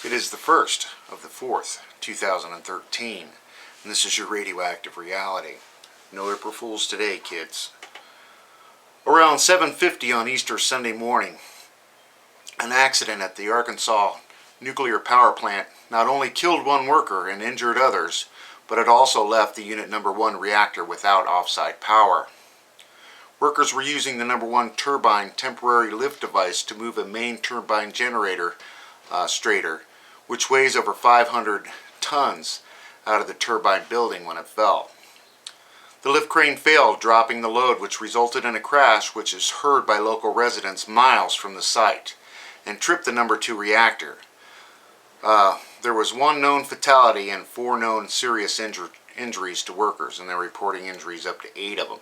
It is the 1st of the 4th, 2013, and this is your radioactive reality. No April Fools today, kids. Around 7:50 on Easter Sunday morning, an accident at the Arkansas nuclear power plant not only killed one worker and injured others, but it also left the Unit Number 1 reactor without offsite power. Workers were using the Number 1 turbine temporary lift device to move a main turbine generator straighter, which weighs over 500 tons, out of the turbine building when it fell. The lift crane failed, dropping the load, which resulted in a crash which is heard by local residents miles from the site, and tripped the Number 2 reactor. There was one known fatality and 4 known serious injuries to workers, and they're reporting injuries up to 8 of them.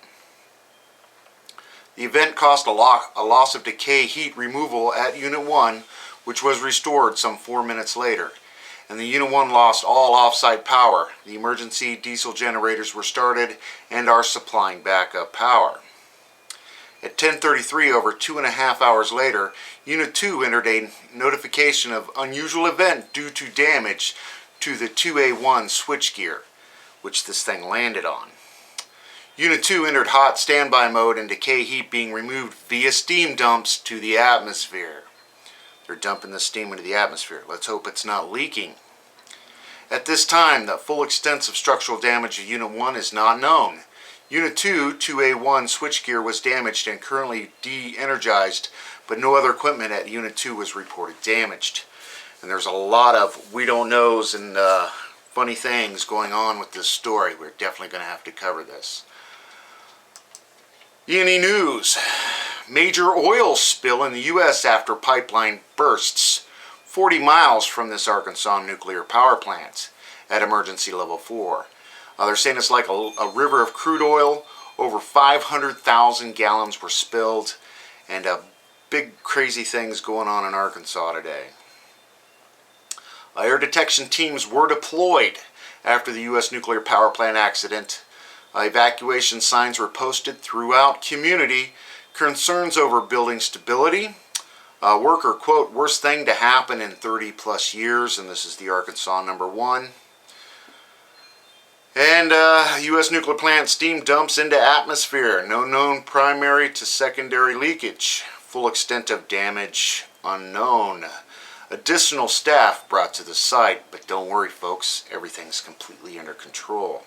The event caused a loss of decay heat removal at Unit 1, which was restored some 4 minutes later, and the Unit 1 lost all off-site power. The emergency diesel generators were started and are supplying backup power. At 10:33, over 2.5 hours later, Unit 2 entered a notification of unusual event due to damage to the 2A1 switchgear, which this thing landed on. Unit 2 entered hot standby mode and decay heat being removed via steam dumps to the atmosphere. They're dumping the steam into the atmosphere. Let's hope it's not leaking. At this time, the full extent of structural damage of Unit 1 is not known. Unit 2, 2A1 switchgear was damaged and currently de-energized, but no other equipment at Unit 2 was reported damaged. And there's a lot of we don't knows and funny things going on with this story. We're definitely going to have to cover this. E&E News. Major oil spill in the U.S. after pipeline bursts 40 miles from this Arkansas nuclear power plant at emergency level 4. They're saying it's like a river of crude oil. Over 500,000 gallons were spilled, and big crazy things going on in Arkansas today. Air detection teams were deployed after the U.S. nuclear power plant accident. Evacuation signs were posted throughout community. Concerns over building stability. Worker, quote, worst thing to happen in 30 plus years, and this is the Arkansas Number 1. And U.S. nuclear plant steam dumps into atmosphere. No known primary to secondary leakage. Full extent of damage unknown. Additional staff brought to the site, but don't worry folks, everything's completely under control.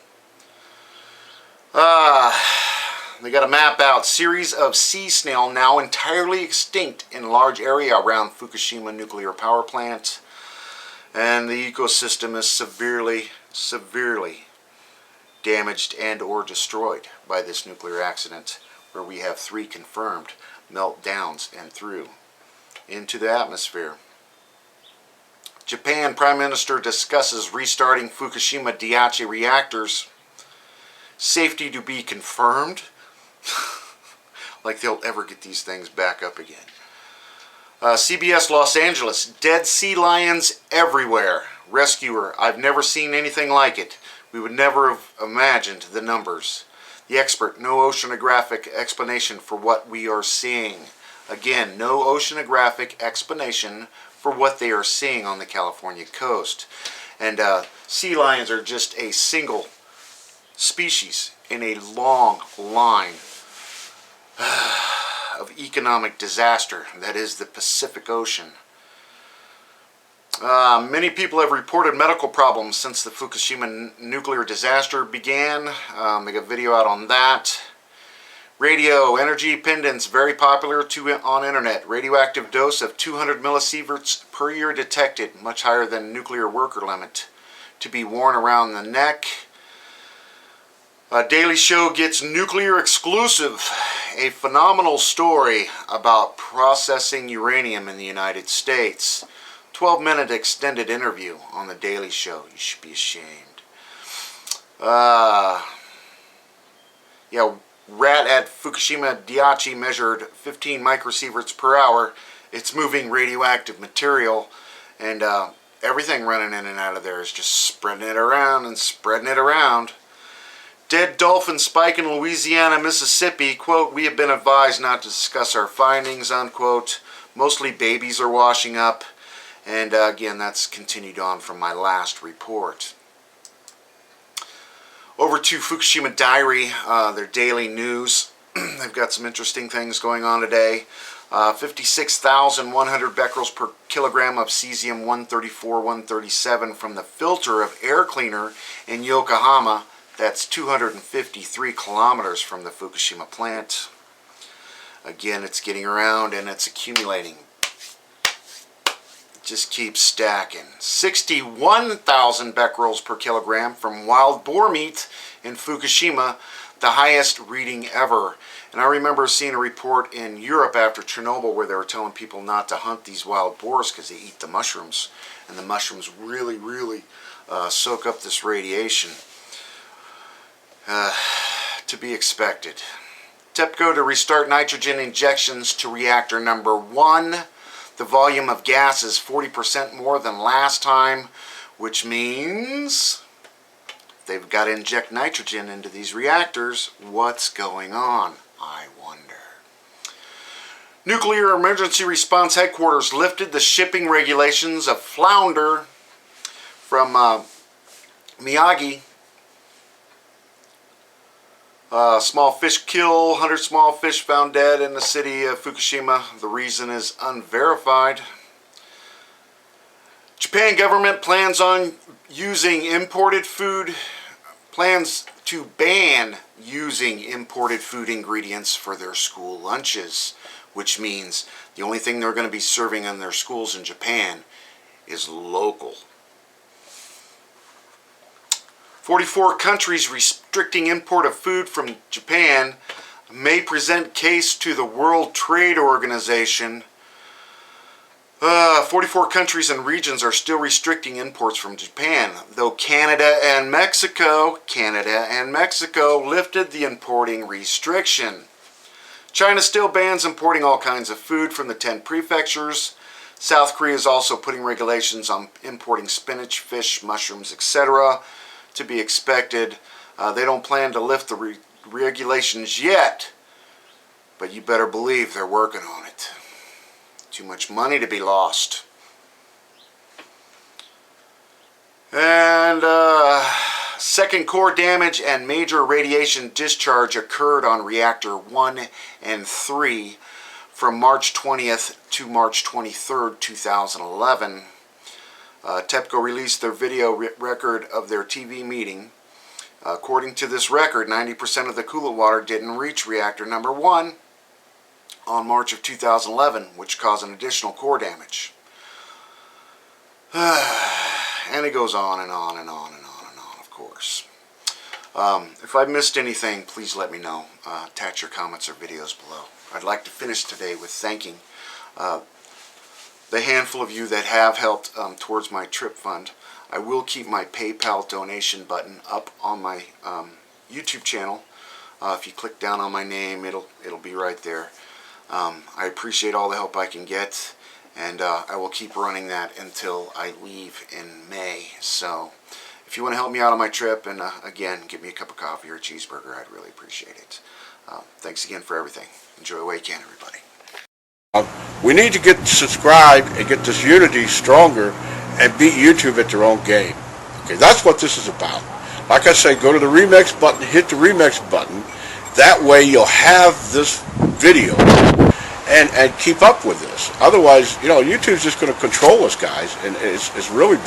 They got a map out. Series of sea snail now entirely extinct in large area around Fukushima nuclear power plant. And the ecosystem is severely damaged and or destroyed by this nuclear accident, where we have 3 confirmed meltdowns and through into the atmosphere. Japan Prime Minister discusses restarting Fukushima Daiichi reactors. Safety to be confirmed. Like they'll ever get these things back up again. CBS Los Angeles, dead sea lions everywhere. Rescuer, I've never seen anything like it. We would never have imagined the numbers. The expert, no oceanographic explanation for what we are seeing. Again, no oceanographic explanation for what they are seeing on the California coast. And sea lions are just a single species in a long line of economic disaster that is the Pacific Ocean. Many people have reported medical problems since the Fukushima nuclear disaster began. They got video out on that. Radio, energy pendants, very popular on internet. Radioactive dose of 200 millisieverts per year detected, much higher than nuclear worker limit, to be worn around the neck. Daily Show gets nuclear exclusive, a phenomenal story about processing uranium in the United States. 12-minute extended interview on the Daily Show. You should be ashamed. Yeah, rat at Fukushima Daiichi measured 15 microsieverts per hour. It's moving radioactive material, and everything running in and out of there is just spreading it around and spreading it around. Dead dolphin spike in Louisiana, Mississippi. Quote, we have been advised not to discuss our findings, unquote. Mostly babies are washing up. And again, that's continued on from my last report. Over to Fukushima Diary, their daily news. They've got some interesting things going on today. 56,100 becquerels per kilogram of cesium-134-137 from the filter of air cleaner in Yokohama. That's 253 kilometers from the Fukushima plant. Again, it's getting around and it's accumulating. It just keeps stacking. 61,000 becquerels per kilogram from wild boar meat in Fukushima, the highest reading ever. And I remember seeing a report in Europe after Chernobyl where they were telling people not to hunt these wild boars because they eat the mushrooms. And the mushrooms really, really soak up this radiation. To be expected. TEPCO to restart nitrogen injections to reactor number 1. The volume of gas is 40% more than last time, which means they've got to inject nitrogen into these reactors. What's going on? I wonder. Nuclear Emergency Response Headquarters lifted the shipping regulations of flounder from Miyagi. Small fish kill, 100 small fish found dead in the city of Fukushima. The reason is unverified. Japan government plans on using imported food, plans to ban using imported food ingredients for their school lunches, which means the only thing they're going to be serving in their schools in Japan is local. 44 countries restricting import of food from Japan may present case to the World Trade Organization. 44 countries and regions are still restricting imports from Japan, though Canada and Mexico lifted the importing restriction. China still bans importing all kinds of food from the 10 prefectures. South Korea is also putting regulations on importing spinach, fish, mushrooms, etc. To be expected. They don't plan to lift the regulations yet, but you better believe they're working on it. Too much money to be lost. And second core damage and major radiation discharge occurred on reactor 1 and 3 from March 20th to March 23rd, 2011. TEPCO released their video record of their TV meeting. According to this record, 90% of the coolant water didn't reach reactor number 1 on March of 2011, which caused an additional core damage. And it goes on and on and on and on and on, of course. If I missed anything, please let me know. Attach your comments or videos below. I'd like to finish today with thanking the handful of you that have helped towards my trip fund. I will keep my PayPal donation button up on my YouTube channel. If you click down on my name, it'll be right there. I appreciate all the help I can get, and I will keep running that until I leave in May. So if you want to help me out on my trip, and again, give me a cup of coffee or a cheeseburger, I'd really appreciate it. Thanks again for everything. Enjoy while you can, everybody. We need to get subscribed and get this unity stronger and beat YouTube at their own game. Okay, that's what this is about. Like I say, go to the remix button, hit the remix button. That way you'll have this video and keep up with this. Otherwise, YouTube's just going to control us, guys, and it's really bad.